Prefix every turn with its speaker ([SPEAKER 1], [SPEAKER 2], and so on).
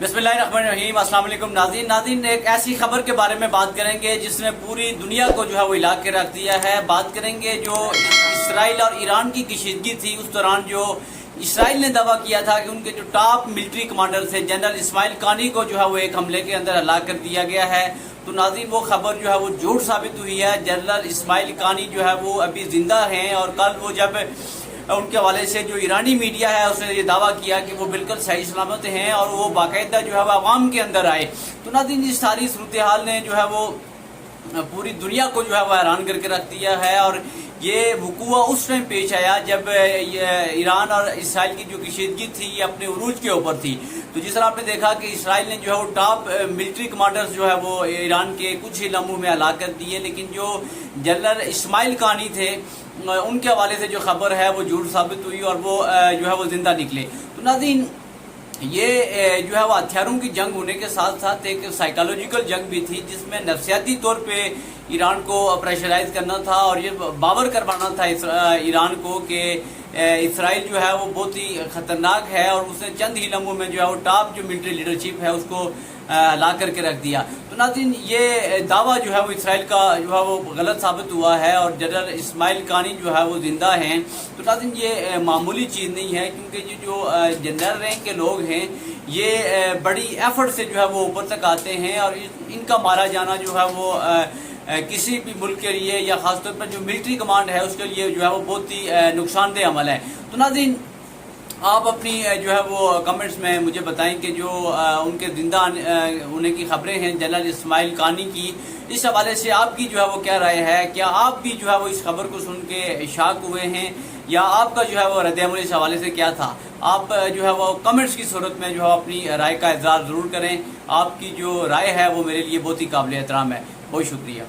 [SPEAKER 1] बिस्मिल्लाहिर्रहमानिर्रहीम। अस्सलाम वालेकुम नाज़रीन, एक ऐसी खबर के बारे में बात करेंगे जिसने पूरी दुनिया को जो है वो हिला के रख दिया है। बात करेंगे जो इसराइल और ईरान की कशीदगी थी, उस दौरान जो इसराइल ने दावा किया था कि उनके जो टॉप मिलिट्री कमांडर थे जनरल इस्माइल कानी को जो है वो एक हमले के अंदर हलाक कर दिया गया है। तो नाज़रीन वो खबर जो है वो झूठ साबित हुई है। जनरल इस्माइल कानी जो है वो अभी जिंदा हैं और कल वो जब उनके हवाले से जो ईरानी मीडिया है उसने ये दावा किया कि वो बिल्कुल सही सलामत हैं और वो बाकायदा जो है वो आवाम के अंदर आए। तो नाज़रीन इस सारी सूरत हाल ने जो है वो पूरी दुनिया को जो है वो हैरान करके रख दिया है। और ये वकूआ उस टाइम पेश आया जब ईरान और इसराइल की जो कशीदगी थी ये अपने उरूज के ऊपर थी। तो जिस तरह आपने देखा कि इसराइल ने जो है वो टॉप मिलिट्री कमांडर्स जो है वो ईरान के कुछ ही लम्हों में हलाक कर दिए, लेकिन जो जनरल इस्माइल कानी थे उनके हवाले से जो खबर है वो झूठ साबित हुई और वो जो है वो जिंदा निकले। तो नाज़रीन ये जो है वो हथियारों की जंग होने के साथ साथ एक साइकोलॉजिकल जंग भी थी जिसमें नफसियाती तौर पे ईरान को प्रेशराइज करना था और ये बावर करवाना था ईरान को कि इसराइल जो है वो बहुत ही ख़तरनाक है और उसने चंद ही लम्हों में जो है वो टॉप जो मिलिट्री लीडरशिप है उसको ला करके रख दिया। तो नाज़रीन ये दावा जो है वो इसराइल का जो है वो गलत साबित हुआ है और जनरल इस्माइल कानी जो है वो जिंदा हैं। तो नाज़रीन ये मामूली चीज़ नहीं है, क्योंकि ये जो जनरल रैंक के लोग हैं ये बड़ी एफर्ट से जो है वो ऊपर तक आते हैं और इनका मारा जाना जो है वो किसी भी मुल्क के लिए या ख़ासतौर पर जो मिलिट्री कमांड है उसके लिए जो है वो बहुत ही नुकसानदेह अमल है। तो नाज़रीन आप अपनी जो है वो कमेंट्स में मुझे बताएं कि जो उनके जिंदा होने की खबरें हैं जनरल इस्माइल कानी की, इस हवाले से आपकी जो है वो क्या राय है? क्या आप भी जो है वो इस खबर को सुन के शाक हुए हैं या आपका जो है वो रद्द-ए-अमल इस हवाले से क्या था? आप जो है वो कमेंट्स की सूरत में जो है अपनी राय का इज़हार ज़रूर करें। आपकी जो राय है वो मेरे लिए बहुत ही काबिल एहतराम है। बहुत शुक्रिया।